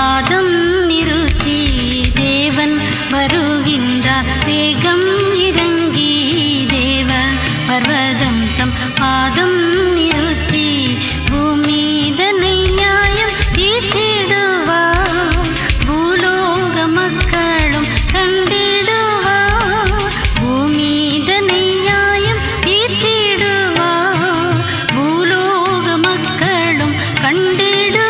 பாதம் நிறுத்தி தேவன் வருகின்றார். வேகம் இறங்கி தேவ பர்வதம் தம் பாதம் நிறுத்தி பூமிதனை நியாயம் தீர்த்திடுவார். பூலோக மக்களும் கண்டிடுவார். பூமிதனை நியாயம் தீர்த்திடுவார். பூலோக மக்களும் கண்டிடுவார்.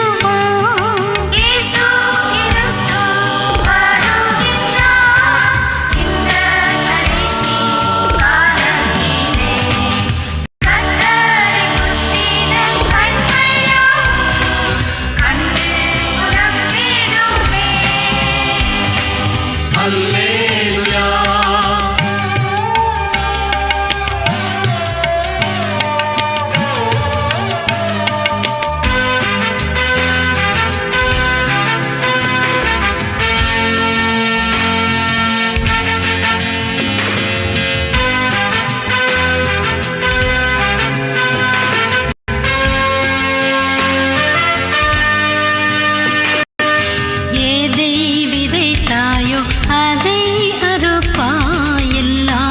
அதை அறுப்பாய். எல்லா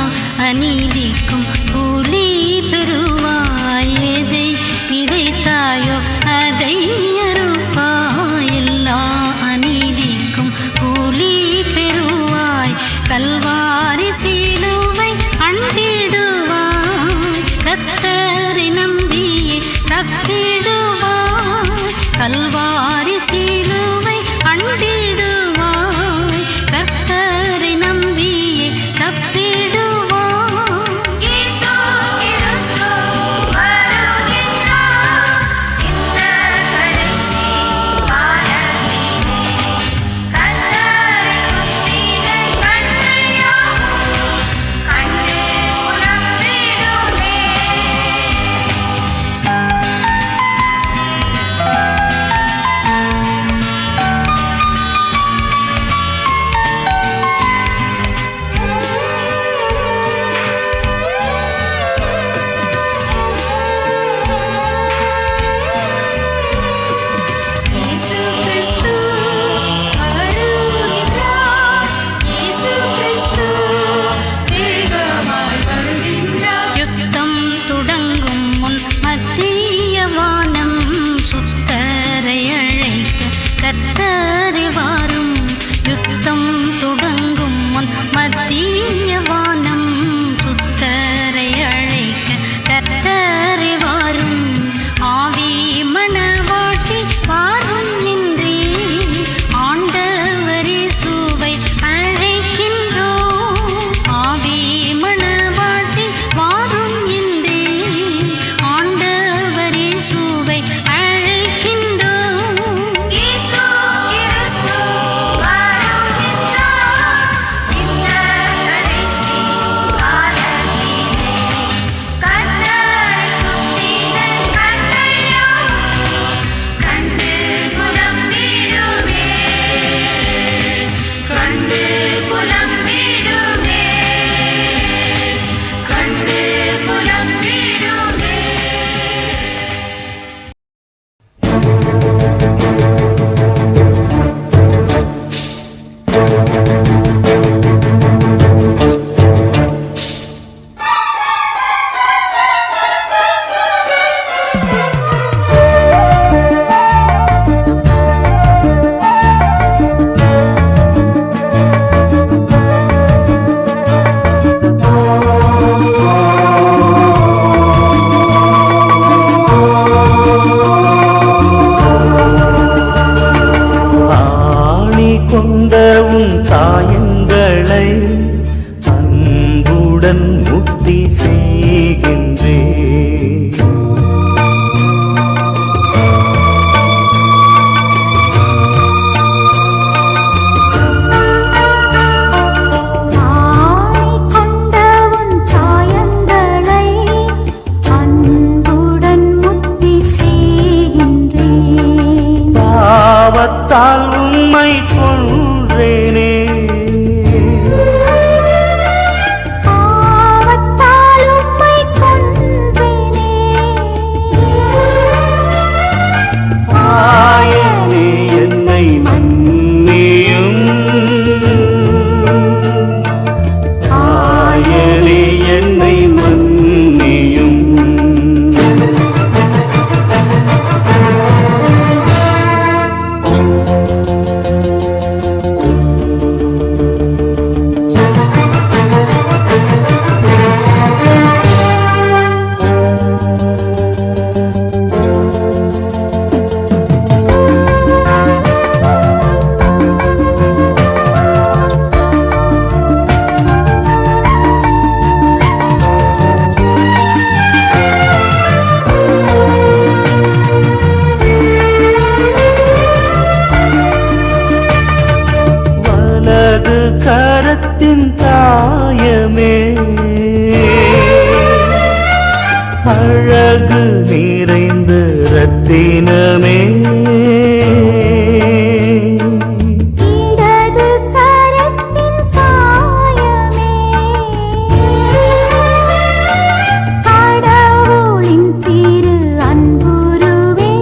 அநீதிக்கும் கூலி பெறுவாய். எதை விதைத்தாயோ அதை அறுப்பாய். எல்லா அநீதிக்கும் கூலி பெறுவாய். கல்வாரி சிலுவை அண்டிடுவாய். கர்த்தரை நம்பியே தப்பிடுவாய். கல்வாரி சிலுவை அண்டிடுவாய். கர்த்தரை நம்பியே தப்பிடுவாய். இயேசு கிறிஸ்து வருகின்றார். இந்த ரத்தினமே இடது கரத்தின் காயமே கடவுளின் திரு அன்புருவே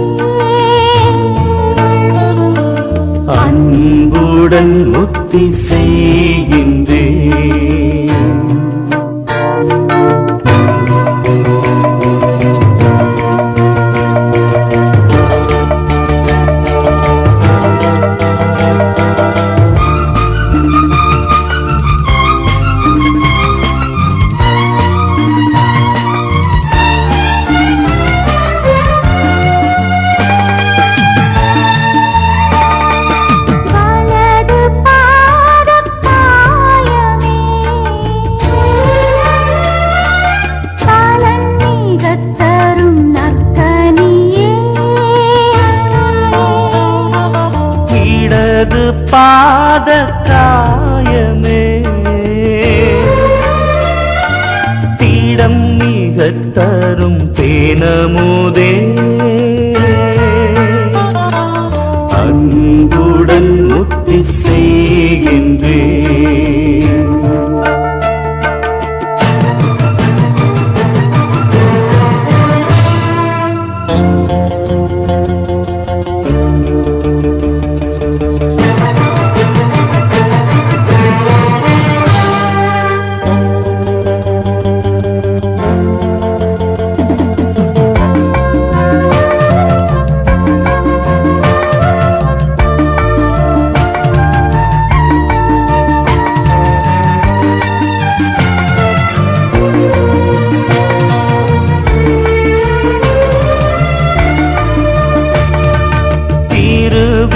அன்புடன் முத்தி செய்கின்றேன். பாத காயமே தீடம் மிகத் தரும் தேனமுதே அன்புடன் முத்தி செய்கின்றேன்.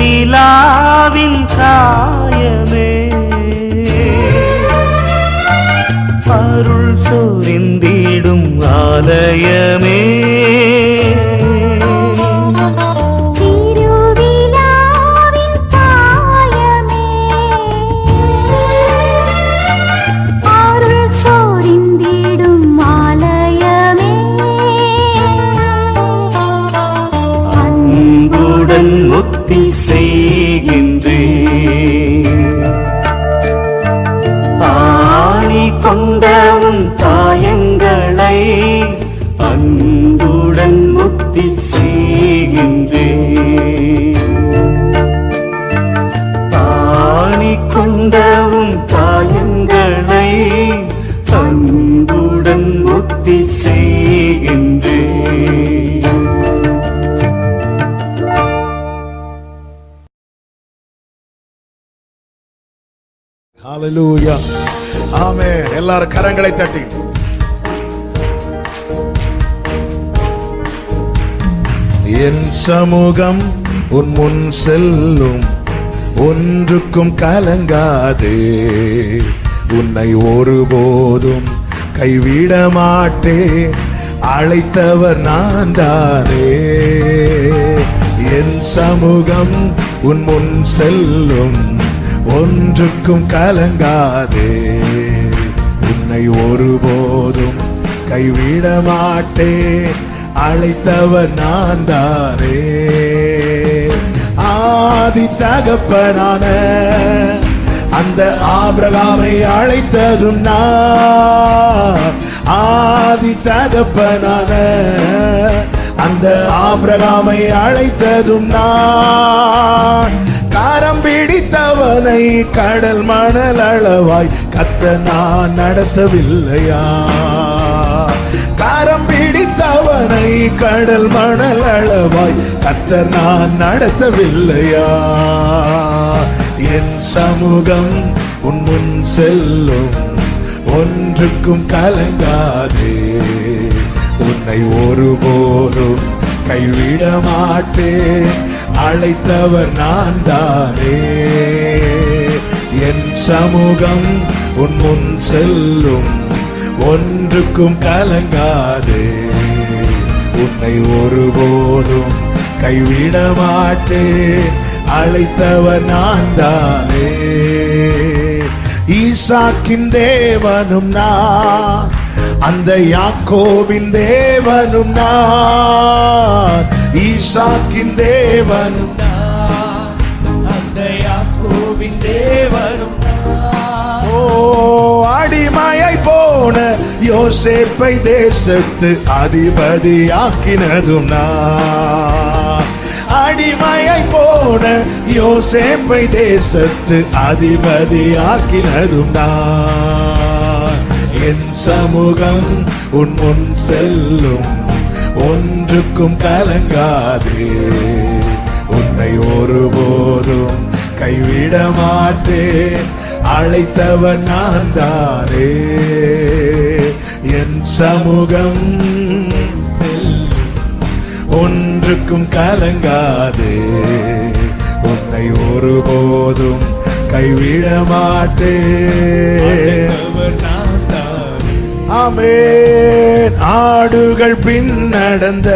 திருவிழாவின் காயமே அருள் சொரிந்திடும் ஆலயமே திருவிழாவின் காயமே அருள் சொரிந்திடும் ஆலயமே அன்புடன் முத்தி செய்கின்றேன். ஆணி கொண்டவும் காயங்களை அன்புடன் முத்தி செய்கின்றேன். ஆணி கொண்டவும் காயங்களை அன்புடன் முத்தி செய்கின்றேன். ஹalleluya ஆமென். எல்லாரும் கரங்களை தட்டி என் சமூகம் உன் முன் செல்லும் ஒன்றுக்கும் கலங்காதே உன்னை ஒருபோதும் கைவிட மாட்டேன் அழைத்தவர் நான் தானே. என் சமூகம் உன் முன் செல்லும் ஒன்றுக்கும் கலங்காதே உன்னை ஒருபோதும் கைவிட மாட்டேன் அழைத்தவர் நான் தானே. ஆதி தகப்பனான அந்த ஆபிரகாமை அழைத்ததும் நான். ஆதி தகப்பனான அந்த ஆபிரகாமை அழைத்ததும் நான். காரம் பிடித்தவனை கடல் மணல் அளவாய் கத்த நான் நடத்தவில்லையா? காரம் பிடித்தவனை கடல் மணல் அளவாய் கத்த நான் நடத்தவில்லையா? என் சமூகம் உன் முன் செல்லும் ஒன்றுக்கும் கலங்காதே உன்னை ஒருபோதும் கைவிட மாட்டேன் அழைத்தவர் நான் தானே. என் சமூகம் உன் முன் செல்லும் ஒன்றுக்கும் கலங்காதே உன்னை ஒருபோதும் கைவிட மாட்டேன் அழைத்தவர் நான் தானே. ஈசாக்கின் தேவனும் நான் அந்த யாக்கோபின் தேவனும் நான். ஈசாக்கின் தேவனும் அந்த யாக்கோபின் தேவனும் ஓ அடிமையை போன யோசேப்பை தேசத்து அதிபதியாக்கினதும் நான். அடிமையை போன யோசேப்பை தேசத்து அதிபதியாக்கினதும் நான். என் சமூகம் உன் முன் செல்லும், ஒன்றுக்கும் கலங்காதே, உன்னை ஒருபோதும் கைவிட மாட்டேன், அழைத்தவன் நான் தானே. என் சமூகம் ஒன்றுக்கும் கலங்காதே, உன்னை ஒருபோதும் கைவிட மாட்டேன். ஆமென். ஆடுகள் பின் நடந்த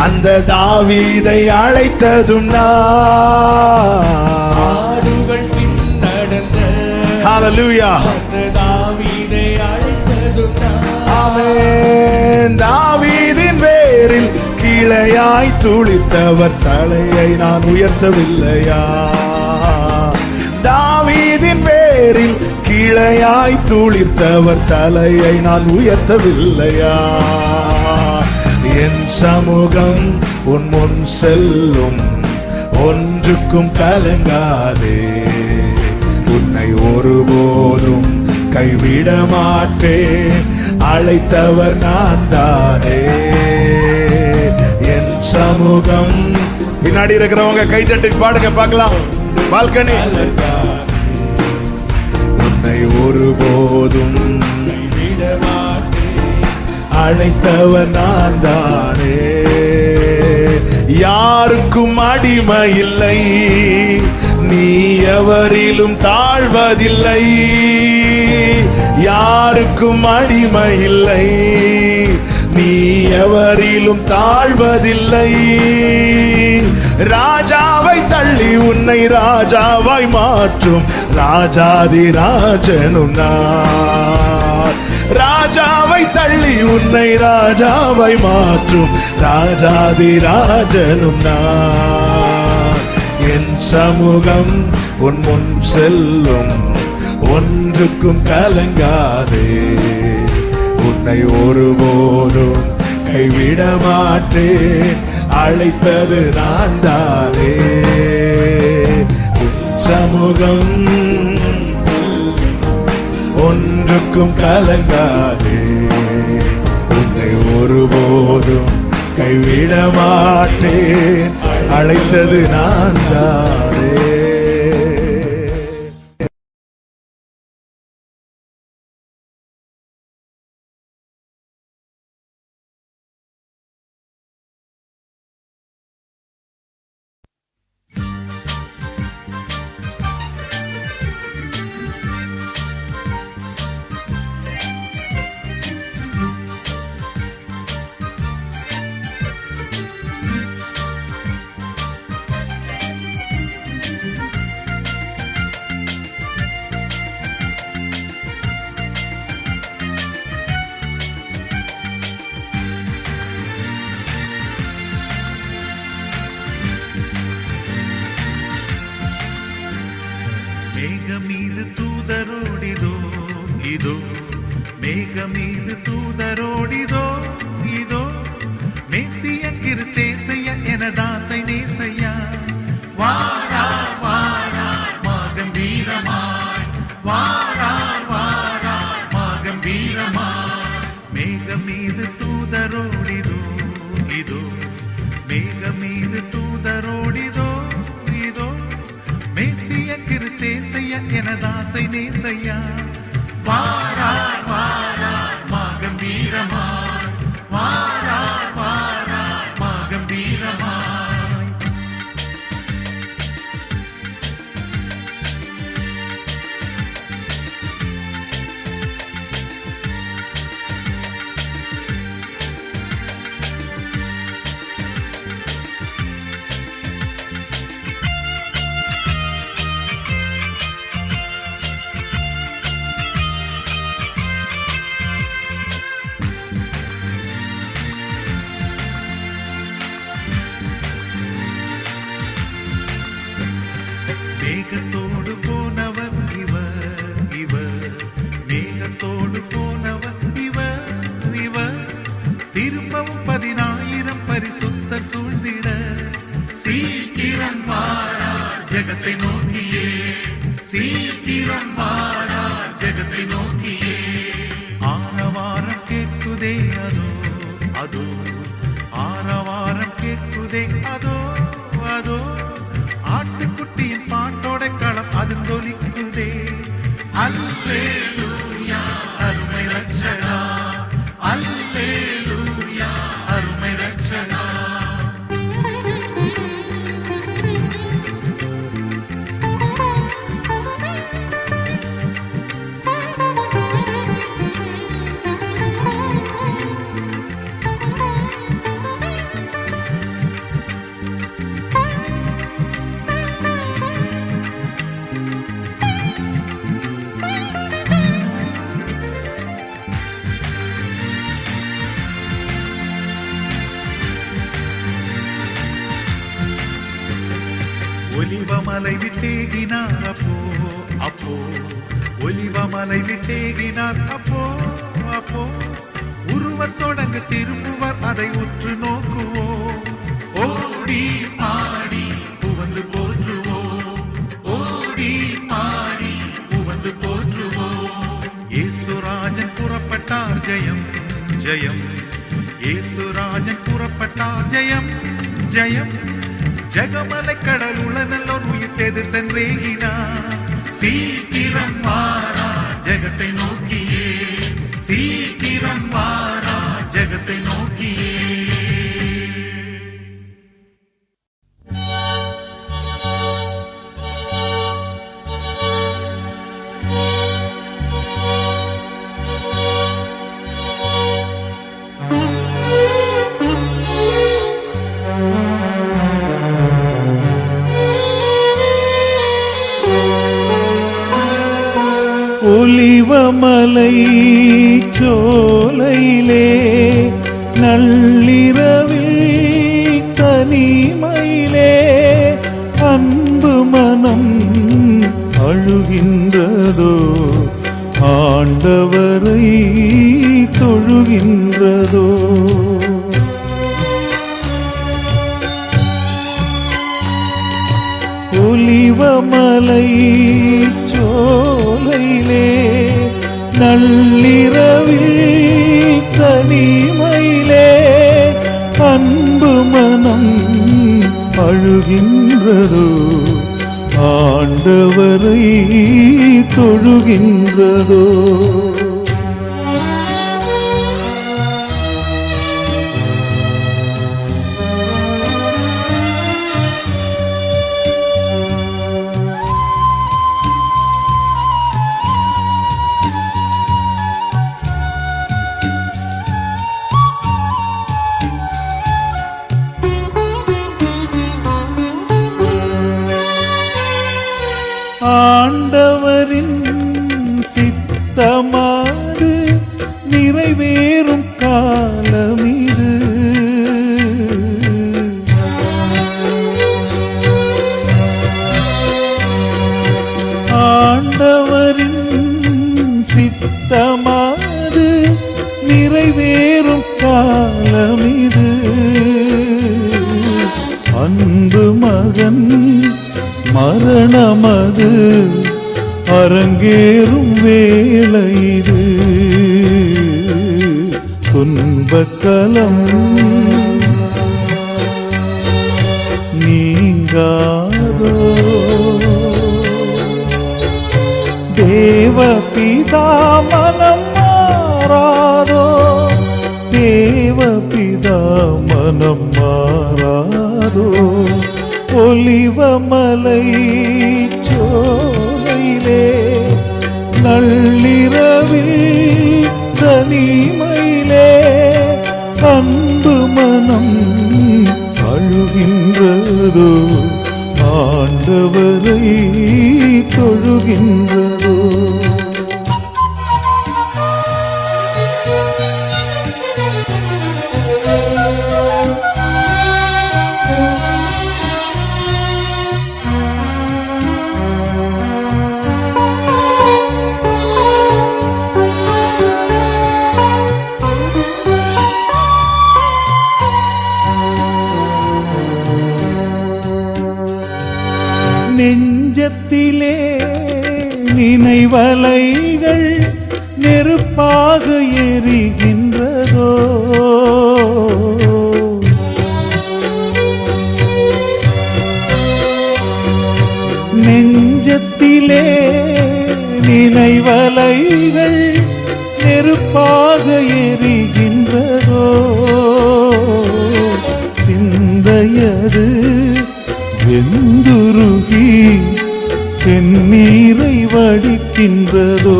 அந்த தாவீதை அழைத்ததும் நான். ஆடுகள் பின் நடந்த ஹல்லேலூயா. அந்த தாவீதை அழைத்ததும் நான். ஆமென். தாவீதின் வேரில் கிளையாய் துளித்தவர் தலையை நான் உயர்த்தவில்லையா? தாவீதின் வேரில் கிளையாய் துளிர்த்தவர் தலையை நான் உயர்த்தவில்லையா? என் சமூகம் உன் முன் செல்லும், ஒன்றுக்கும் கலங்காதே, உன்னை ஒருபோதும் கைவிட மாட்டேன், அழைத்தவர் நான் தானே. என் சமூகம். பின்னாடி இருக்கிறவங்க கைத்தட்டு பாடுங்க பார்க்கலாம். பால்கனி. உன்னை ஒருபோதும் அழைத்தவர் நான் தானே. யாருக்கும் அடிமை இல்லை, நீ எவரிலும் தாழ்வதில்லை. யாருக்கும் அடிமை இல்லை, நீ எவரிலும் தாழ்வதில்லை. ராஜாவை தள்ளி உன்னை ராஜாவாய் மாற்றும் ராஜாதி ராஜனும் நான். ராஜாவை தள்ளி உன்னை ராஜாவை மாற்றும் ராஜாதி ராஜனும் நான். என் சமூகம் உன் முன் செல்லும், ஒன்றுக்கும் கலங்காதே, உன்னை ஒருபோதும் கைவிட மாட்டேன், அழைத்தது நான் தானே. உன் சமூகம் ஒன்றுக்கும் கலங்காதே, உன்னை ஒருபோதும் கைவிட மாட்டேன், அழைத்தது நான் தானே. மேகமீது தூதரோடிதோ இதோ, மேகமீது தூதரோடிதோ இதோ, மேசிய கிறிஸ்தேசைய எனதாசை நேசையா. வாரார் வாரார் மாகம்பீரமாய், வாரார் வாரார் மாகம்பீரமாய். மேகமீது தூதரோடிதோ இதோ, மேகமீது தூதரோடிதோ இதோ, மேசிய கிறிஸ்தேசைய எனதாசை நேசையா. வாரார் வாரார் மாகம்பீரமாய், வாரார் வாரார் மாகம்பீரமாய். பரிசுத்தர் சூழ்ந்திட சீக்கிரம் வாரா ஜெகத்தை நோக்கியே, சீக்கிரம் வாரா ஜெகத்தை நோக்கியே. ஆரவாரம் கேட்குதே அதோ அதோ, ஆரவாரம் கேட்குதே அதோ அதோ, ஆட்டுக்குட்டியின் பாட்டோட களம் அதிர்ந்தொலிக்குதே. அல்லேலூயா அருமை ரட்சகா, அல்லேலூயா அருமை ரட்சகா. ஒலிவமலை விட்டேகினார் அப்போ அப்போ, ஒலிவமலை விட்டேகினார் அப்போ அப்போ, உருவத் தொடங்க திரும்புவர் அதை உற்று நோக்குவோம். ஓடி பாடி புகழ்ந்து போற்றுவோம், ஓடி பாடி புகழ்ந்து போற்றுவோம். இயேசுராஜன் புறப்பட்டார் ஜெயம் ஜெயம், இயேசுராஜன் புறப்பட்டார் ஜெயம் ஜெயம். ஜெகமலை கடல் உளநல்லோர் உயிர்த்தெதிர் சென்றேகினார். சீக்கிரம் வாரா ஜெகத்தை நோக்கியே, சீக்கிரம் வாரா ஜெகத்தை நோக்கியே. ஒலிவமலை சோலையிலே நள்ளிரவில் தனிமையிலே அன்பு மனம் அழுகின்றதோ, ஆண்டவரை தொழுகின்றதோ. ஒலிவமலை சோலையிலே நள்ளிரவில் தனிமையிலே அன்பு மனம் அழுகின்றதோ, ஆண்டவரை தொழுகின்றதோ. ஆண்டவரின் சித்தமாது நிறைவேறும் காலமிது. ஆண்டவரின் சித்தமாது நிறைவேறும் காலமிது. அன்பு மகன் மரணமது அரங்கேறும் வேளை இது. துன்பக்கலம் நீங்காதோ, தேவபிதா மனம் மாறாதோ, தேவபிதா மனம் மாறாதோ. ஒலிவமலை சோலையிலே நள்ளிரவில் தனிமையிலே அன்பு மனம் அழுகின்றதோ, ஆண்டவரை தொழுகின்றதோ. நெஞ்சத்திலே நினைவலைகள் நெருப்பாக எரிகின்றதோ நெஞ்சத்திலே நினைவலைகள் நெருப்பாக எரிகின்றதோ சிந்தையது வெந்துருகி செந்நீரை வடிக்கின்றதோ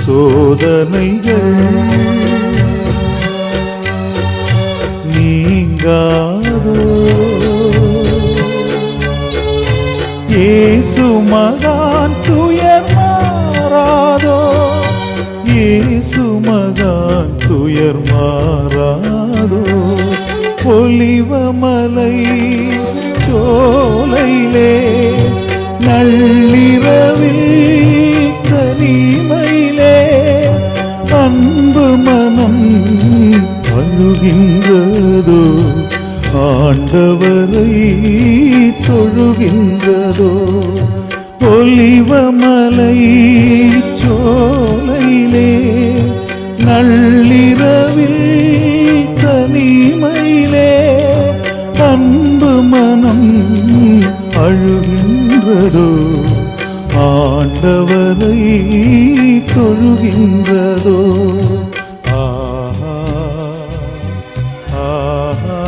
சோதனைகள் நீங்காதோ இயேசு மகான் துயர் மாறாதோ இயேசு மகான் துயர் மாறாதோ ஒலிவமலை சோலையிலே நள்ளிரவில் தனிமையிலே அன்பு மனம் அழுகின்றதோ ஆண்டவரை தொழுகின்றதோ ஒலிவமலை சோலையிலே நள்ளிரவில் தனிமையிலே அன்பு மனம் அழுகின்றதோ ஆண்டவரை தொழுகின்றதோ ஆஹா ஆஹா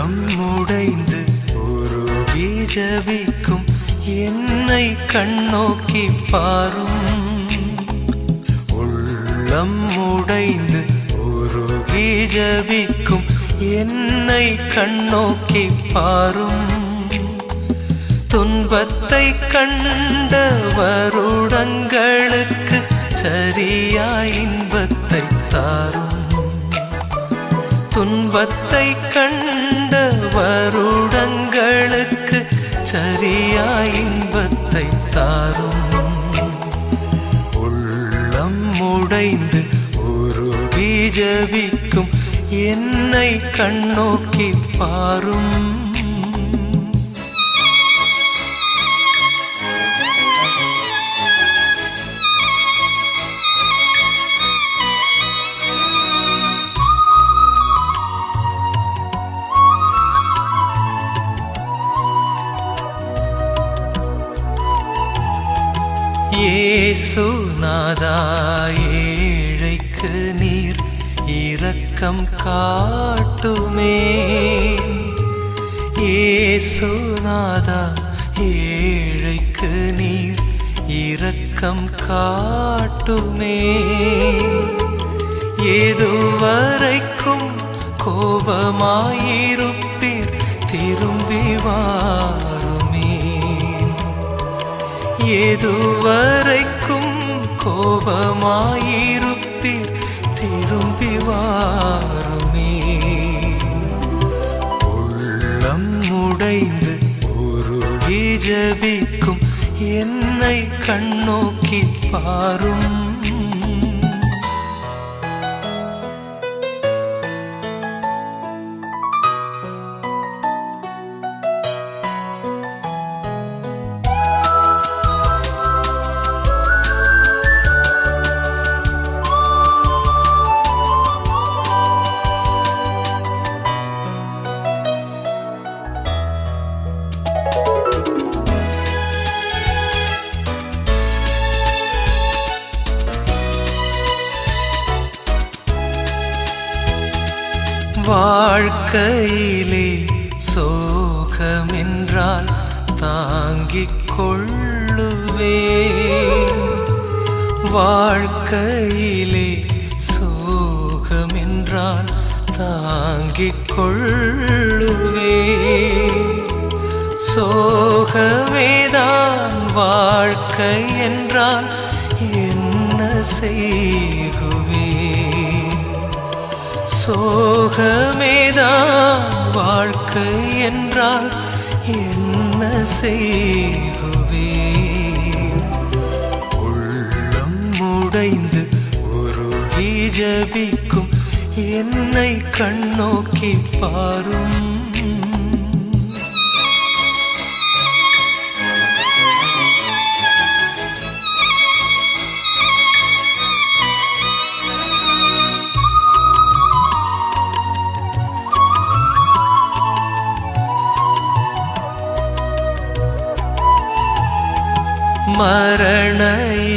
உள்ளம் உடைந்து உருகி ஜபிக்கும் என்னை கண்ணோக்கி பாரும். உள்ளம் உடைந்து உருகி ஜபிக்கும் என்னை கண்ணோக்கி பாரும். துன்பத்தை கண்ட வருடங்களுக்கு சரியாய் இன்பத்தை தாரும். துன்பத்தை கண்ட வருடங்களுக்கு சரியாய் இன்பத்தை தாரும். உள்ளம் உடைந்து உருகி ஜபிக்கும் என்னை கண்ணோக்கி பாரும். இயேசுநாதா ஏழைக்கு நீர் இரக்கம் காட்டுமே. இயேசுநாதா ஏழைக்கு நீர் இரக்கம் காட்டுமே. ஏதுவரைக்கும் கோபமாயிருப்பீர் திரும்பி வாருமே. ஏதுவரைக்கும் கோபமாயிருப்பீர் திரும்பி வாருமே. உள்ளம் உடைந்து உருகி ஜபிக்கும் என்னை கண்ணோக்கி பாரும். வாழ்க்கையிலே சோகமென்றால் தாங்கிக் கொள்ளுவேன். வாழ்க்கையிலே சோகமென்றால் தாங்கிக் கொள்ளுவேன். சோகமேதான் வாழ்க்கை என்றால் என்ன செய்குவேன். சோகமேதான் வாழ்க்கை என்றால் என்ன செய்குவேன். உள்ளம் உடைந்து உருகி ஜபிக்கும் என்னை கண்ணோக்கி பாரும். மரண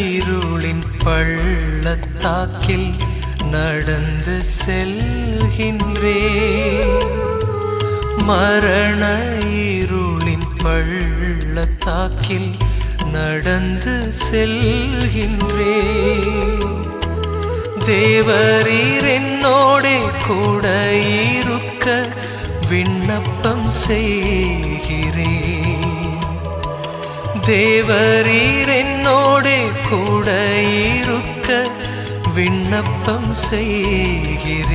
இருளின் பள்ளத்தாக்கில் நடந்து செல்கின்றேன். மரண இருளின் பள்ளத்தாக்கில் நடந்து செல்கின்றேன். தேவரீர் என்னோடே கூட இருக்க விண்ணப்பம் செய்கிறேன். தேவரீர் என்னோடே கூட இருக்க விண்ணப்பம் செய்கிறேன்.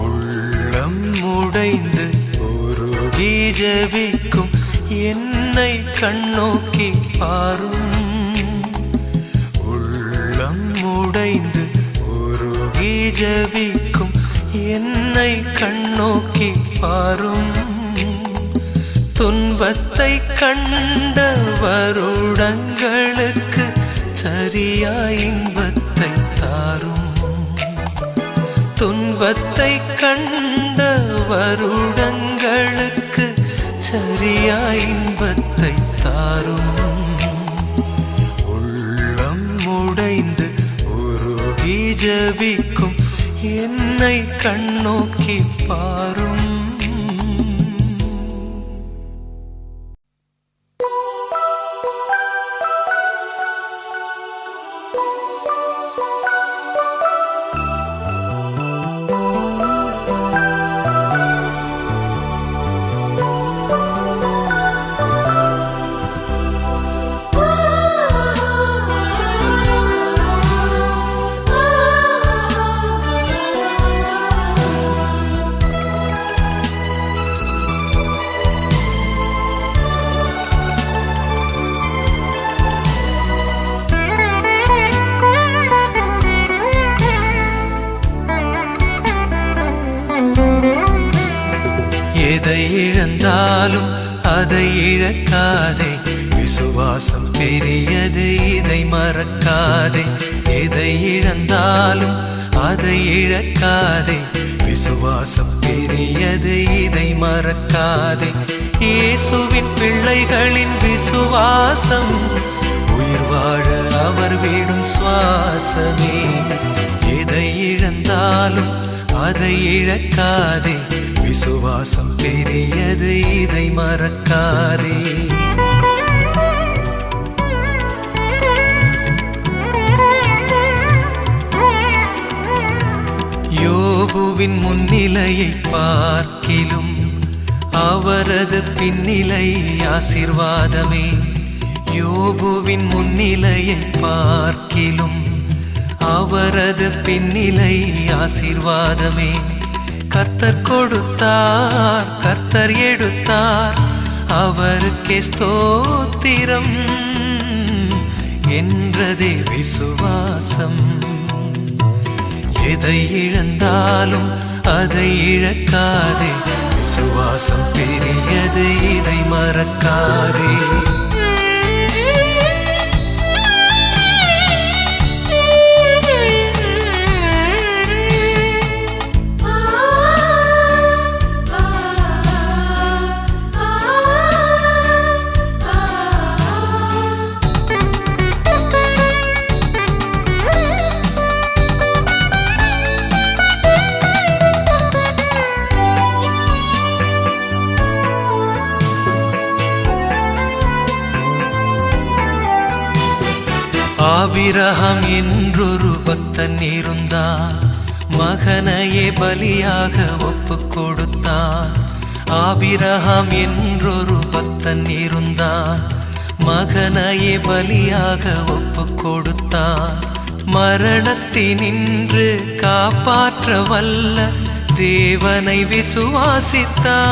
உள்ளம் உடைந்து உருகி ஜபிக்கும் என்னை கண்ணோக்கி பாரும். உள்ளம் உடைந்து உருகி ஜபிக்கும் என்னை கண்ணோக்கி பாரும். துன்பத்தை கண்ட வருடங்களுக்கு சரியாய் இன்பத்தை தாரும். துன்பத்தை கண்ட வருடங்களுக்கு சரியாய் இன்பத்தை தாரும். உள்ளம் உடைந்து உருகி ஜபிக்கும் என்னை கண்ணோக்கி பாரும். எதை இழந்தாலும் அதை இழக்காதே, விசுவாசம் பெரியது இதை மறக்காதே. எதை இழந்தாலும் அதை இழக்காதே, விசுவாசம் பெரியது இதை மறக்காதே. இயேசுவின் பிள்ளைகளின் விசுவாசம் உயிர் வாழ அவர் விடும் சுவாசமே. எதை இழந்தாலும் அதை இழக்காதே, விசுவாசம் பெரியது இதை மறக்காதே. யோபுவின் முன்னிலையை பார்க்கிலும் அவரது பின்னிலை ஆசீர்வாதமே. யோபுவின் முன்னிலையை பார்க்கிலும் அவரது பின்னிலை ஆசீர்வாதமே. கர்த்தர் கொடுத்தார், கர்த்தர் எடுத்தார், அவருக்கே ஸ்தோத்திரம் என்றதே விசுவாசம். எதை இழந்தாலும் அதை இழக்காதே, விசுவாசம் பெரியது இதை மறக்காதே. ஆபிரகாம் என்றொரு பக்தன் இருந்தான், மகனையே பலியாக ஒப்பு கொடுத்தான். ஆபிரகாம் என்றொரு பக்தன் இருந்தான், மகனையே பலியாக ஒப்பு கொடுத்தான். மரணத்தினின்று காப்பாற்ற வல்ல தேவனை விசுவாசித்தான்,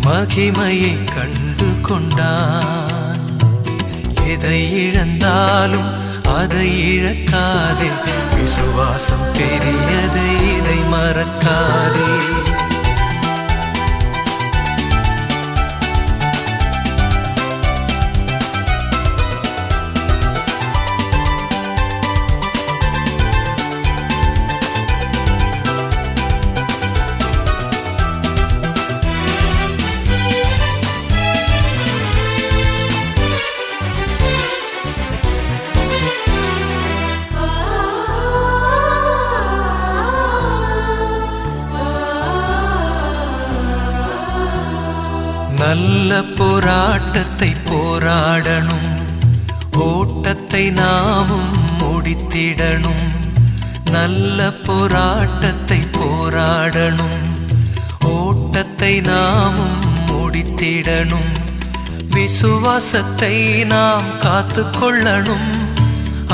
மகிமையை கண்டு கொண்டான். எதை இழந்தாலும் அதை இழக்காதே, விசுவாசம் பெரியது இதை மறக்காதே. நல்ல போராட்டத்தை போராடணும், ஓட்டத்தை நாமும் முடித்திடணும். நல்ல போராட்டத்தை போராடணும், ஓட்டத்தை நாமும் முடித்திடணும். விசுவாசத்தை நாம் காத்து கொள்ளணும்,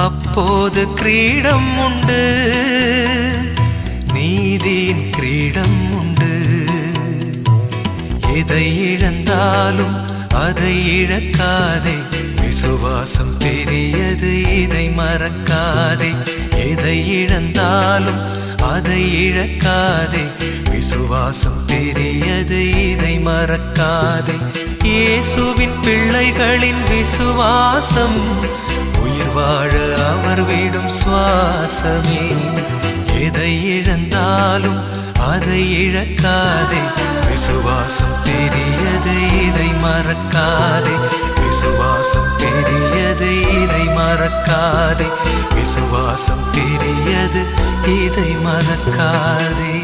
அப்போது கிரீடம் உண்டு, நீதியின் கிரீடம் உண்டு. எதை இழந்தாலும் அதை இழக்காதே, விசுவாசம் பெரியது இதை மறக்காதே. எதை இழந்தாலும் அதை இழக்காதே, விசுவாசம் பெரியது இதை மறக்காதே. இயேசுவின் பிள்ளைகளின் விசுவாசம் உயிர் வாழ அவர் விடும் சுவாசமே. எதை இழந்தாலும் அதை இழக்காதே, விசுவாசம் பெரியது இதை மறக்காதே. விசுவாசம் பெரியது இதை மறக்காதே, விசுவாசம் பெரியது இதை மறக்காதே.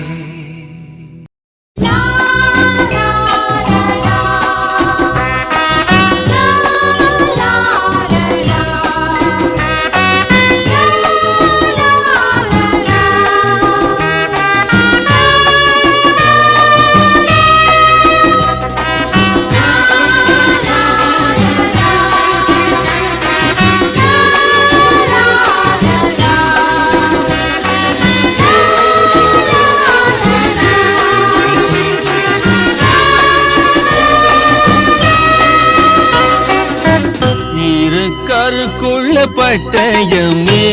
பட்டயமே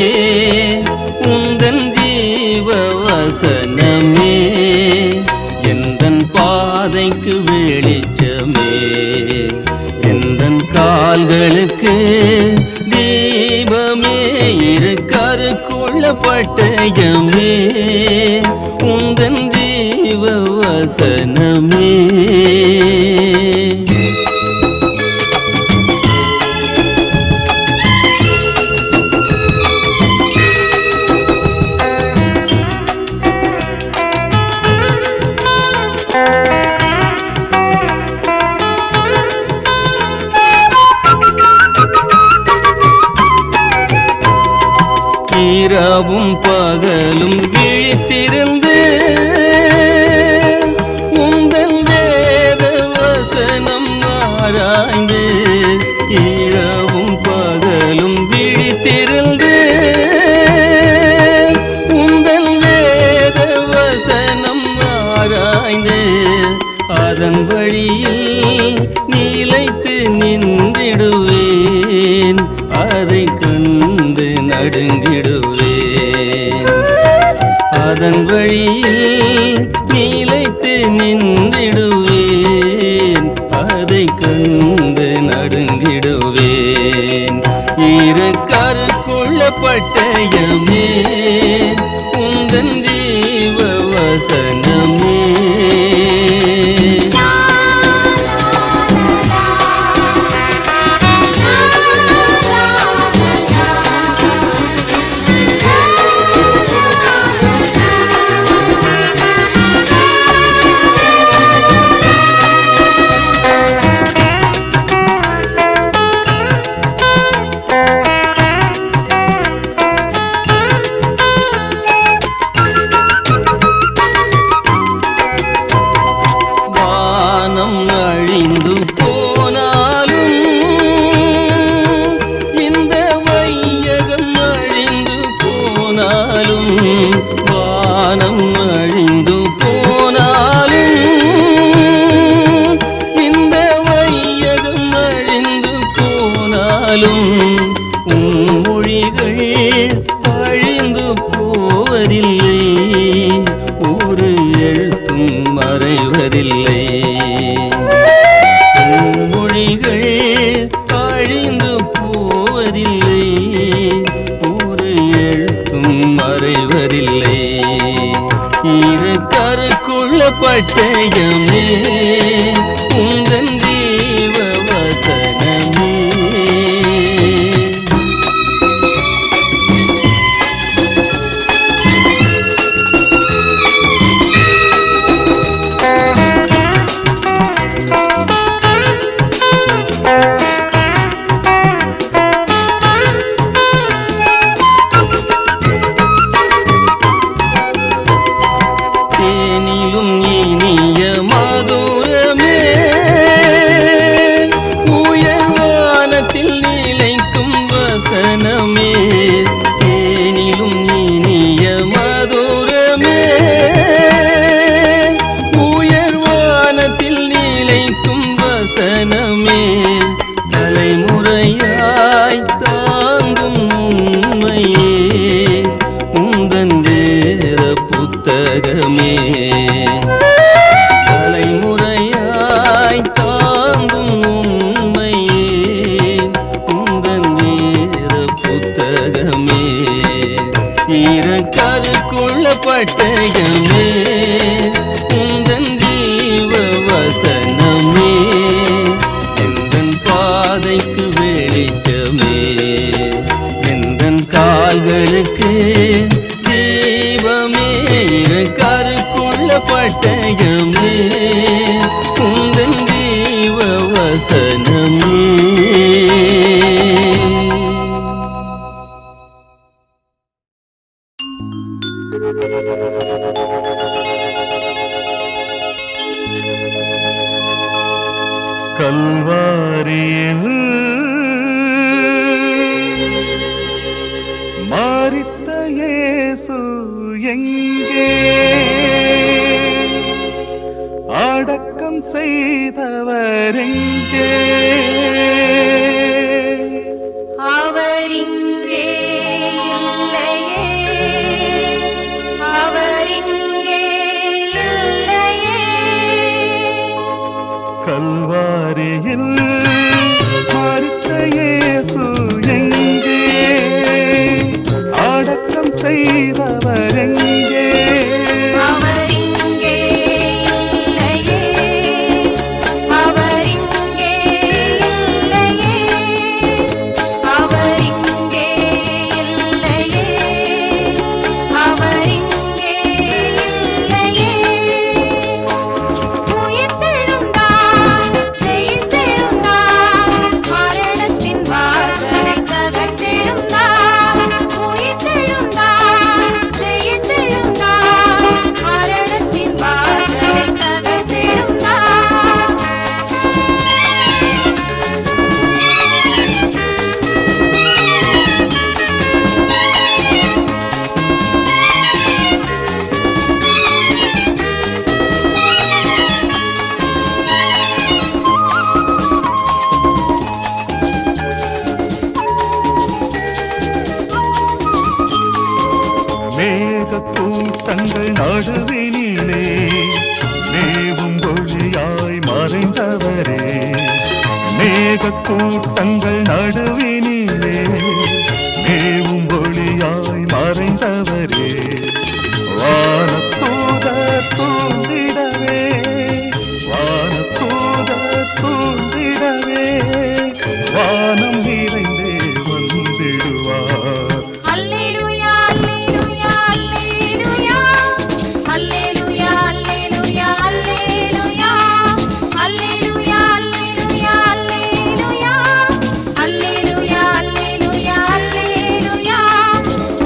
உந்தன் ஜீவ வசனமே எந்தன் பாதைக்கு வெளிச்சமே எந்தன் கால்களுக்கு தீபமே இரு கருக்குள்ள பட்டயமே உந்தன் ஜீவ வசனமே இரவும் பகலும் விழித்திருந்து உந்தன் வேத வசனம் ஆராய்ந்து இரவும் பகலும் விழித்திருந்து உந்தன் வேத வசனம் ஆராய்ந்து அதன் வழியில் நிலைத்து நின்றிடுவேன் அதை கண்டு நடுங்கிடுவேன் அதன் வழியில் நிலைத்து நின்றிடுவேன் அதை கண்டு நடுங்கிடுவேன் இரு கருக்குள்ள பட்டயமே உந்தன் ஜீவ வசனமே அழிந்து போனாலும் இந்த வையகம் அழிந்து போனாலும் வானம் அழிந்து போனாலும் இந்த வையகம் அழிந்து போனாலும் உன் மொழிகள் அழிந்து போவதில்லை ஒரு எழுத்தும் மறைவதில்லை மொழிகள் அழிந்து போவதில்லை ஒரு எழுத்தும் மறைவதில்லை இரு கருக்குள்ள பட்டயமே உந்தன் ஜீவ வசனமே தேனிலும் இனிய மதுரமே உயர்வானத்தில் நிலைக்கும் வசனமே தேனிலும் இனிய மதுரமே உயர்வானத்தில் நிலைக்கும் வசனமே தலைமுறையாய் தாங்கும் உண்மையே உந்தன் வேத புத்தகமே தலைமுறையாய் தாங்கும் உண்மையே உந்தன் வேத புத்தகமே இரு கருக்குள்ள பட்டயமே உந்தன் ஜீவ வசனமே எந்தன் பாதைக்கு வெளிச்சமே எந்தன் கால்களுக்கு தீபமே இரு கருக்குள்ள பட்டயமே உந்தன் ஜீவ வசனமே கல்வாரியில் மரித்த இயேசு எங்கே அடக்கம் செய்தவர் எங்கே அவர் இங்கே கூட்டங்கள் நடுவினிலே மேவும் ஒளியாய் மறைந்தவரே, மேக கூட்டங்கள் நடுவினிலே மேவும் ஒளியாய் மறைந்தவரே, வானத்தூதர் சூழ்ந்திடவே, வானத்தூதர் சூழ்ந்திடவே, வானம் நிறைந்தே வந்திடுவார். அல்லேலூயா அல்லேலூயா அல்லேலூயா அல்லேலூயா அல்லேலூயா அல்லேலூயா அல்லேலூயா அல்லேலூயா அல்லேலூயா அல்லேலூயா அல்லேலூயா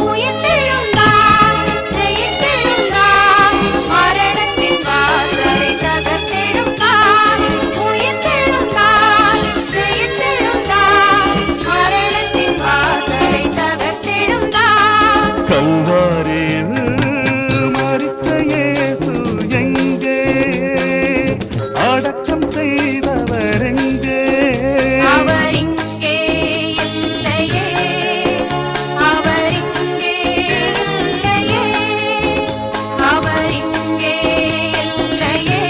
உயிர்த்தெழுந்தார் ஜெயித்தெழுந்தார் மரணத்தின் வாசலை தகர்த்தெழுந்தார் உயிர்த்தெழுந்தார் ஜெயித்தெழுந்தார் மரணத்தின் வாசலை தகர்த்தெழுந்தார் கல்வாரியில் மரித்த இயேசு எங்கே, அடக்கம் செய்தவர் எங்கே, அவர் இங்கே இல்லையே, அவர் இங்கே இல்லையே, அவர் இங்கே இல்லையே,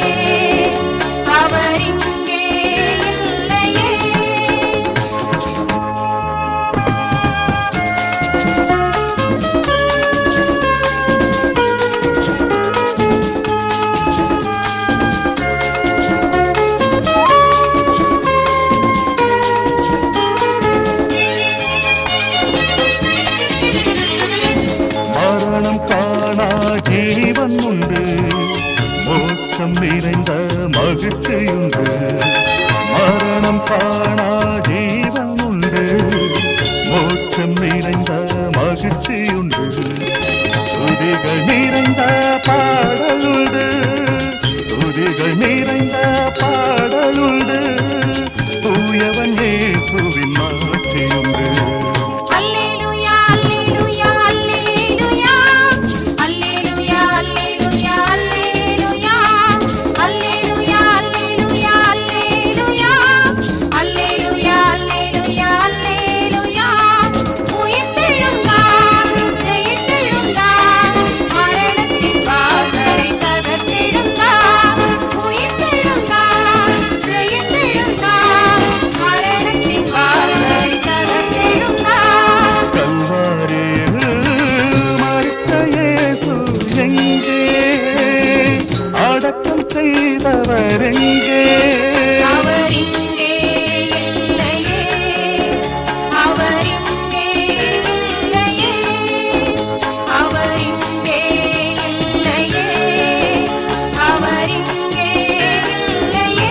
அவர் இங்கே இல்லையே. மரணம் காணா ஜீவன் உண்டு, மோட்சம் நிறைந்த மகிழ்ச்சியுண்டு, மரணம் காணா ஜீவன் உண்டு, மோட்சம் நிறைந்த மகிழ்ச்சியுண்டு, துதிகள் நிறைந்த பாடலுண்டு, துதிகள் நிறைந்த பாடலுண்டு, தூயவன் இயேசுவின் மாட்சியுண்டு. அல்லேலூயா அல்லேலூயா அல்லேலூயா அல்லேலூயா அல்லேலூயா அல்லேலூயா அல்லேலூயா அல்லேலூயா அல்லேலூயா அல்லேலூயா அல்லேலூயா அல்லேலூயா உயிர்த்தெழுந்தார் ஜெயித்தெழுந்தார் மரணத்தின் வாசலை தகர்த்தெழுந்தார் உயிர்த்தெழுந்தார் ஜெயித்தெழுந்தார் மரணத்தின் வாசலை தகர்த்தெழுந்தார் கல்வாரியில் மரித்த இயேசு எங்கே, அடக்கம் செய்தவர் எங்கே, அவர் இங்கே இல்லையே, அவர் இங்கே இல்லையே, அவர் இங்கே இல்லையே, அவர் இங்கே இல்லையே.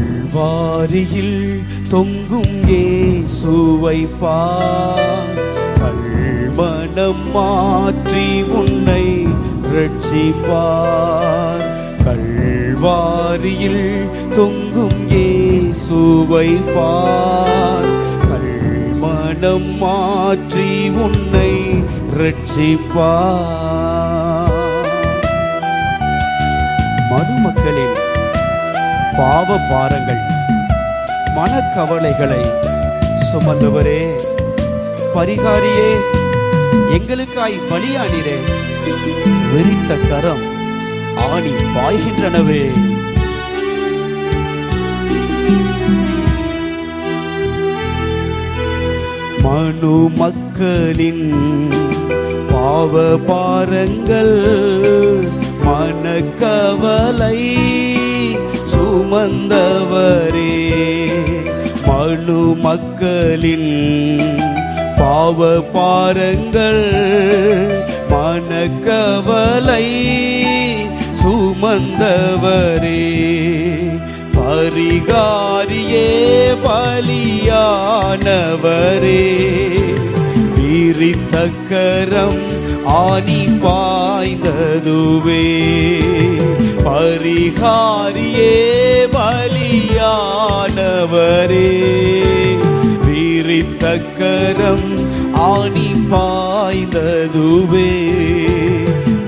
கல்வாரியில் தொங்கும் இயேசுவை பார், கல்மனம் மாற்றி உன்னை ரட்சிப்பார். கல்வாரியில் தொங்கும் இயேசுவை பார், கல்மனம் மாற்றி உன்னை ரட்சிப்பார். மதுமக்களின் பாவ பாரங்கள் மனக்கவலைகளை சுமந்தவரே, பரிகாரியே, எங்களுக்காய் பலியானீரே, விரித்த கரம் ஆணி பாய்கின்றனவே. மனு மக்களின் பாவ பாரங்கள் மனக்கவலை சுமந்தவரே, மனு மக்களின் பாவ பாரங்கள் மனக்கவலை சுமந்தவரே, பரிகாரியே பலியானவரே, விரித்த கரம் ஆணி பாய்ந்ததுவே. பரிகாரியே பலியானவரே, விரித்தக்கரம் ஆணி பாய்ந்ததுவே.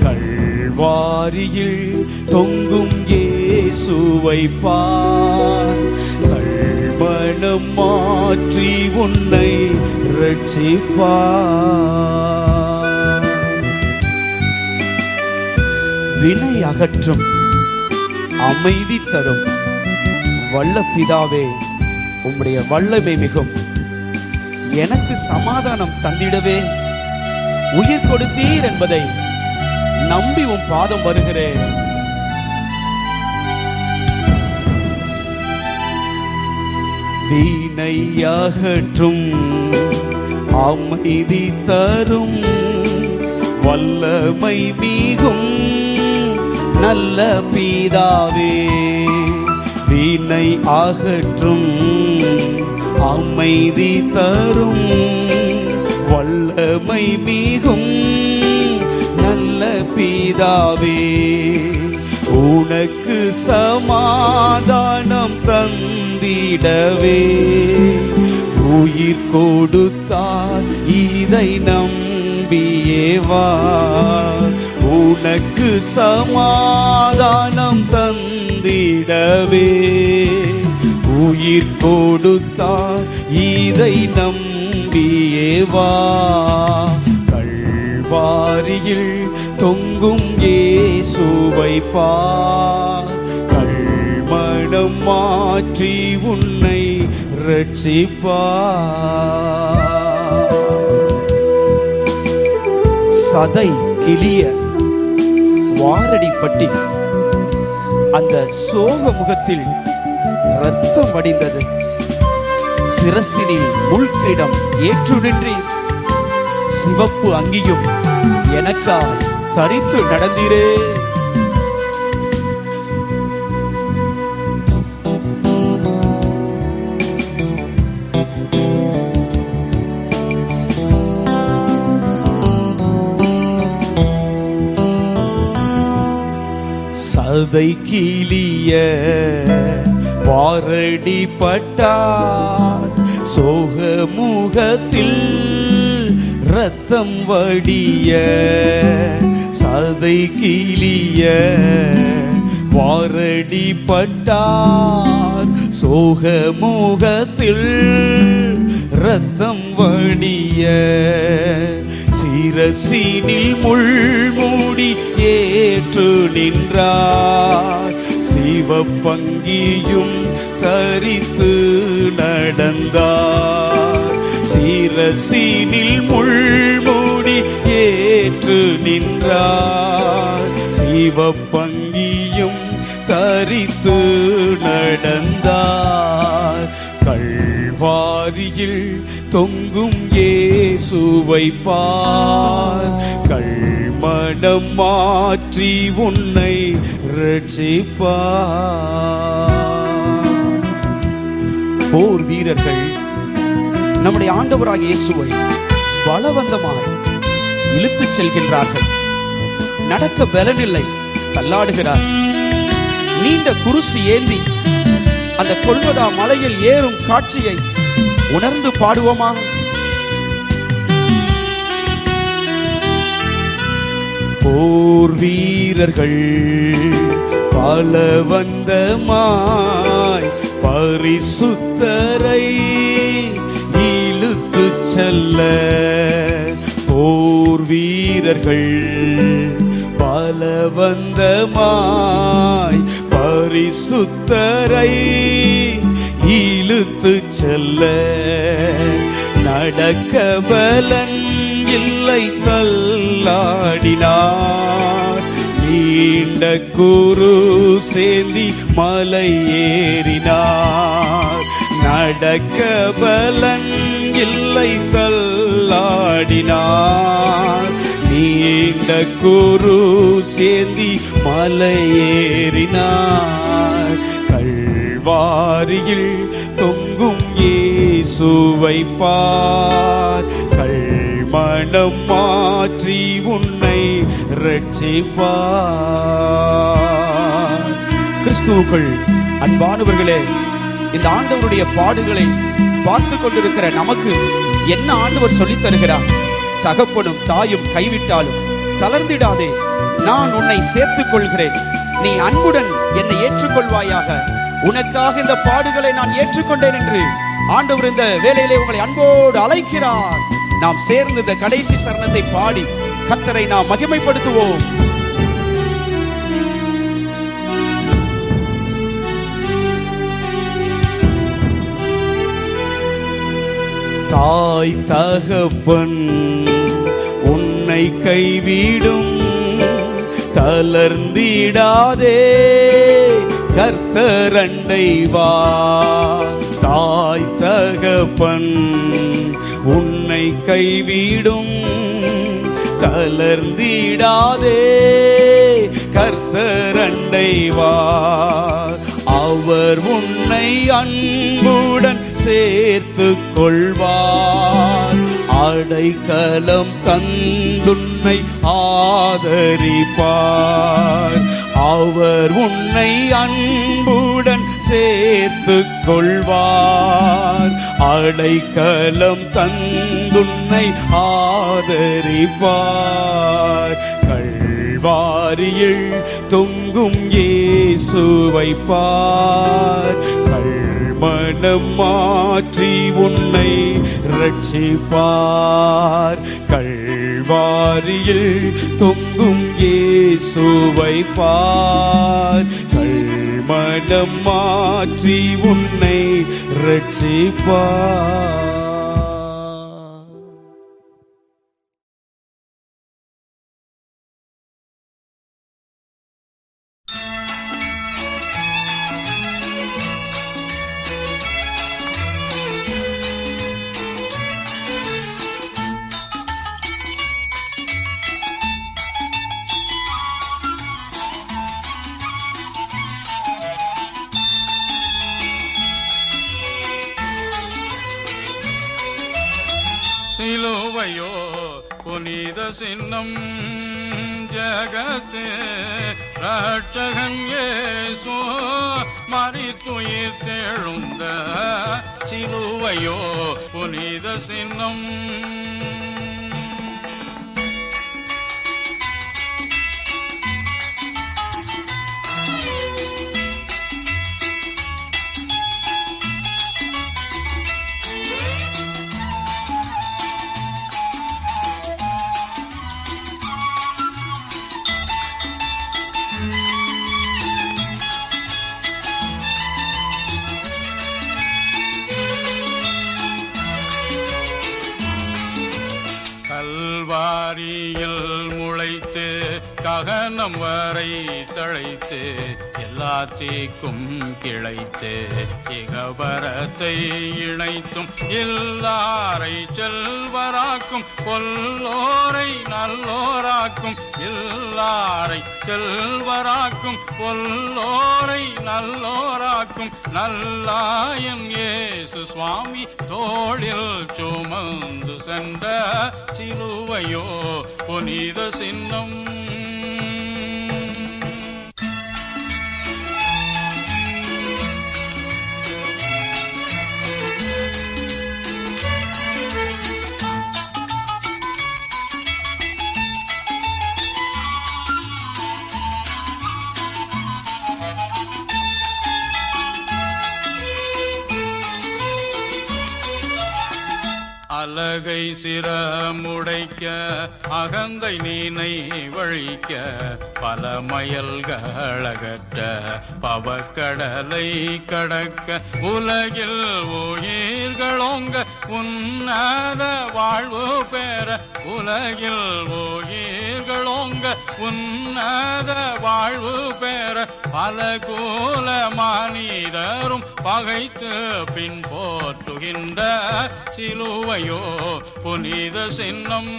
கல்வாரியில் தொங்கும் இயேசுவை பார், கல்மணம் மாற்றி உன்னை ரட்சிப்பார். வினை அகற்றும் அமைதி தரும் வல்ல பிதாவே, உம்முடைய வல்லமை மிகும். எனக்கு சமாதானம் தந்திடவே உயிர் கொடுத்தீர் என்பதை நம்பி உம் பாதம் வருகிறேன். வீணை அகற்றும் அமைதி தரும் வல்லமை மிகும் நல்ல பிதாவே. வீணை அகற்றும் அமைதி தரும் வல்லமை மிகும் நல்ல பிதாவே. உனக்கு சமாதானம் தந்திடவே உயிர் கொடுத்தார், இதை நம்பியே வா. உனக்கு சமாதானம் தந்திடவே உயிர் கொடுத்தார், இதை நம்பியே வா. கல்வாரியில் தொங்கும் இயேசுவை பார், கல்மணம் மாற்றி உன்னை ரட்சிப்பார். சதை கிளிய வாரடிப்பட்டி அந்த சோக முகத்தில் இரத்தம் வடிந்தது. சிரசினில் முள்கிடம் ஏற்று நின்றீர், சிவப்பு அங்கியும் எனக்காய் தரித்து நடந்தீரே. சதை கிளிய வாரடி பட்டார், சோக முகத்தில் இரத்தம் வடிய. சதை கிளிய வாரடி பட்டார், சோக முகத்தில் இரத்தம் வடிய. சிரசினில் முள்மூடி ஏற்று நின்றார், சிவப்பங்கியும் தரித்து நடந்தார். சிரசினில் முள்மூடி ஏற்று நின்றார், சிவப்பங்கியும் தரித்து நடந்தார். கல்வாரியில் தொங்கும் இயேசுவை பார், கல்மணம் மாற்றி உன்னை ரட்சிப்பார். போர் வீரர்கள் நம்முடைய ஆண்டவராகிய இயேசுவை பலவந்தமாய் இழுத்துச் செல்கின்றார்கள். நடக்க பலனில்லை, தள்ளாடுகிறார். நீண்ட குருசி ஏந்தி அந்த கொல்கொதா மலையில் ஏறும் காட்சியை உணர்ந்து பாடுவோமா? போர் வீரர்கள் பலவந்தமாய் பரிசுத்தரை இழுத்து செல்ல. போர் வீரர்கள் பலவந்தமாய் பரிசுத்தரை இழுத்து செல்ல. நடக்க பலன் இல்லை, தள்ளாடினார். நீண்ட குரு சேந்தி மலை ஏறினார். நடக்க பலன் இல்லை, தள்ளாடினார். நீண்ட குரு சேந்தி மலை ஏறினார். கல்வாரியில் தொங்கும் இயேசுவை பார், கல்மணம் மனம் மாற்றி உன்னை ரட்சிப்பார். கிறிஸ்துவுக்குள் அன்பானவர்களே, இந்த ஆண்டவருடைய பாடுகளை பார்த்து கொண்டிருக்கிற நமக்கு என்ன ஆண்டவர் சொல்லித் தருகிறார்? தகப்பனும் தாயும் கைவிட்டாலும் தளர்ந்திடாதே, நான் உன்னை சேர்த்துக் கொள்கிறேன், நீ அன்புடன் என்னை ஏற்றுக்கொள்வாயாக, உனக்காக இந்த பாடுகளை நான் ஏற்றுக்கொண்டேன் என்று ஆண்டவர் இந்த வேளையிலே உங்களை அன்போடு அழைக்கிறார். நாம் சேர்ந்து இந்த கடைசி சரணத்தை பாடி கர்த்தரை நாம் மகிமைப்படுத்துவோம். தாய் தகப்பன் உன்னை கைவிடும், தளர்ந்திடாதே, கர்த்தர் அண்டை வா. தாய் தகப்பன் உன்னை கைவிடும், தளர்ந்திடாதே, கர்த்தர் அண்டை வா. அவர் உன்னை அன்புடன் சேர்த்துக் கொள்வார், அடைக்கலம் தந்துன்னை ஆதரிப்பார். அவர் உன்னை அன்புடன் சேர்த்துக் கொள்வார், அடைக்கலம் தந்துன்னை ஆதரிப்பார். கல்வாரியில் தொங்கும் இயேசுவை பார், மனம் மாற்றி உன்னை ரட்சிப்பார். கல்வாரியில் தொங்கும் இயேசுவை பார், மனம் மாற்றி உன்னை ரட்சிப்பார். சிலுவையோ புனித சின்னம், ஜகத்தே ரட்சகன் இயேசு மரித்துயிர் தெழுந்த. சிலுவையோ புனித சின்னம், கல்வாரியில் முளைத்து ககனம் வரை தழைத்து எல்லாத்திற்கும் கிளைத்து இகபரத்தை இணைத்தும் எல்லாரை செல்வராக்கும், பொல்லோரை நல்லோராக்கும், எல்லாரை செல்வராக்கும், பொல்லோரை நல்லோராக்கும். நல்லாயன் இயேசு சுவாமி தோளில் சுமந்து சென்ற சிலுவையோ புனித சின்னம். அலகை சிரமுடைக்க அகந்தை நீனை வழிக்க, பல மயல்களகற்ற பவக்கடலை கடக்க, உலகில் உயிர்களோங்க உன்னத வாழ்வு பெற, உலகில் உயிர்களோங்க உன்னத வாழ்வு பெற, பல கோல மனிதரும் பகைத்து பின் போற்றுகின்ற சிலுவையோ புனித சின்னம்.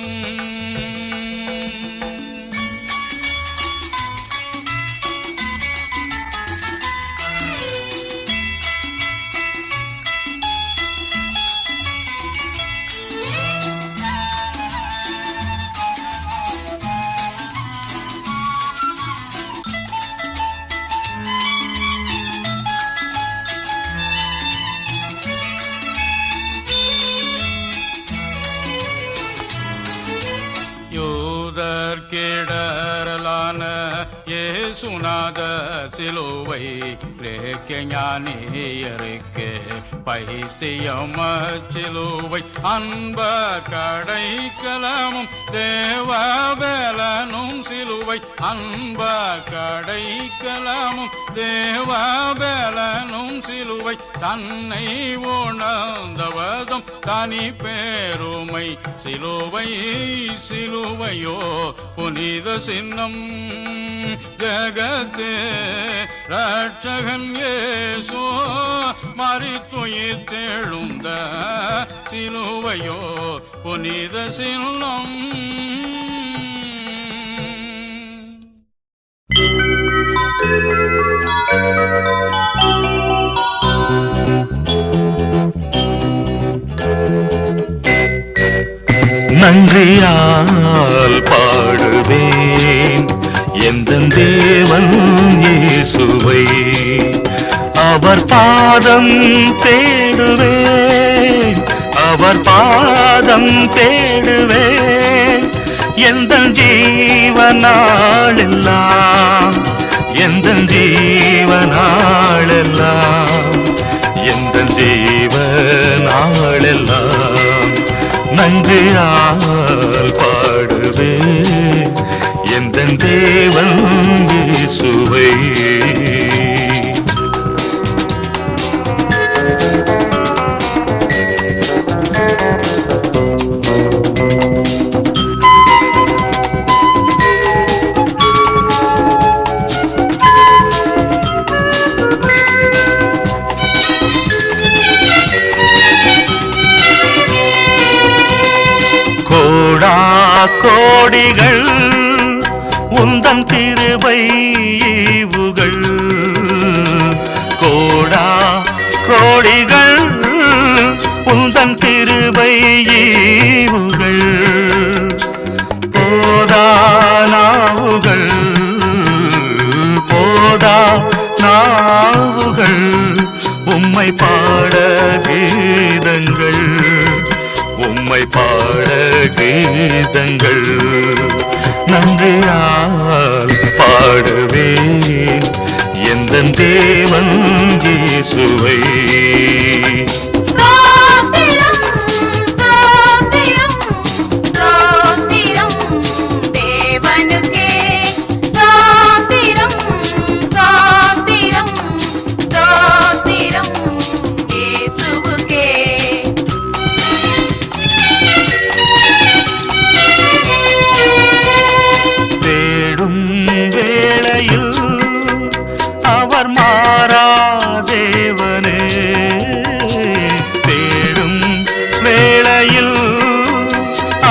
യേശുനാഥ സിലുവൈ ஞானியருக்கு பைத்தியம் சிலுவை அன்ப கடைக்கலமும் தேவபலனும் சிலுவை அன்ப கடைக்கலமும் தேவபலனும் சிலுவை தன்னை உணர்ந்தவதும் தனி பெருமை சிலுவை சிலுவையோ புனித சின்னம் ஜகத்தே ரட்சகன் இயேசு மரித்துயிர்த்தெழுந்த சிலுவையோ புனித சின்னம். நன்றியால் பாடுவேன் எந்தன் தேவன் இயேசுவை, அவர் பாதம் தேடுவேன், அவர் பாதம் தேடுவேன் எந்தன் ஜீவனாளெல்லாம், எந்தன் ஜீவனாளெல்லாம், எந்தன் ஜீவனாளெல்லாம். நன்றியால் பாடுவேன் எந்தன் தேவன் இயேசுவை. கோடிகள் உந்தன் திருபை ஈவுகள், கோடா கோடிகள் உந்தன் திருபை ஈவுகள், போதா நாவுகள், போதா நாவுகள் உம்மை பாட கீதங்கள், உம்மை பாட கீதங்கள். நன்றியால் பாடுவேன் எந்தன் தேவன் இயேசுவை. அவர் மாறாதேவனே, தேடும் வேளையில்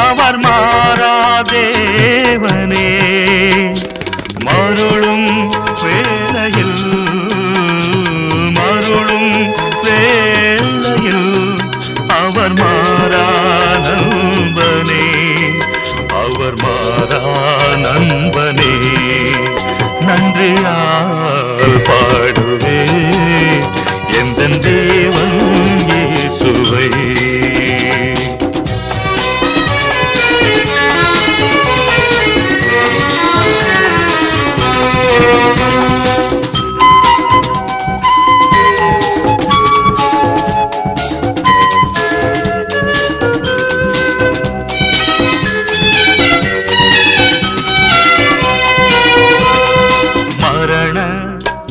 அவர் மாறாதேவனே, மருளும் வேளையில், மருளும் வேளையில் அவர் மாறா நண்பனே, அவர் மாறா நண்பனே. நன்றியால் பாடுவேன் எந்தன் தேவன் இயேசுவை.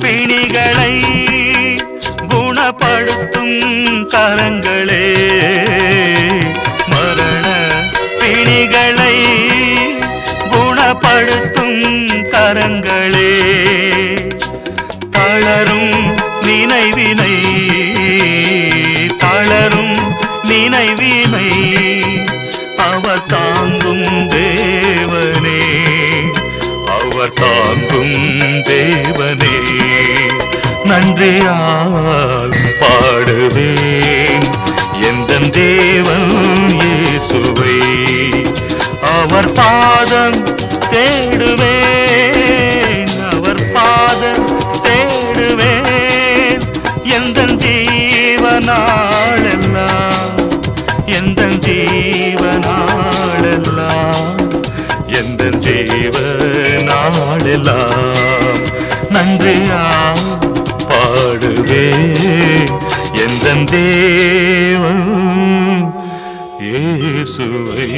பிணிகளை குணப்படுத்தும் கரங்களே, மரண பிணிகளை குணப்படுத்தும் கரங்களே, தளரும் நினைவினை, தளரும் நினைவினை அவர் தாங்கும் தேவனே, அவர் தாங்கும் தேவனே. நன்றியால் பாடுவேன் எந்தன் தேவன் இயேசுவை, அவர் பாதம் தேடுவேன், அவர் பாதம் தேடுவேன் எந்தன் ஜீவனாளெல்லாம், எந்தன் ஜீவனாளெல்லாம், எந்தன் ஜீவனாளெல்லாம். என்று பாடுவே எந்தன் தேவன் இயேசுவே.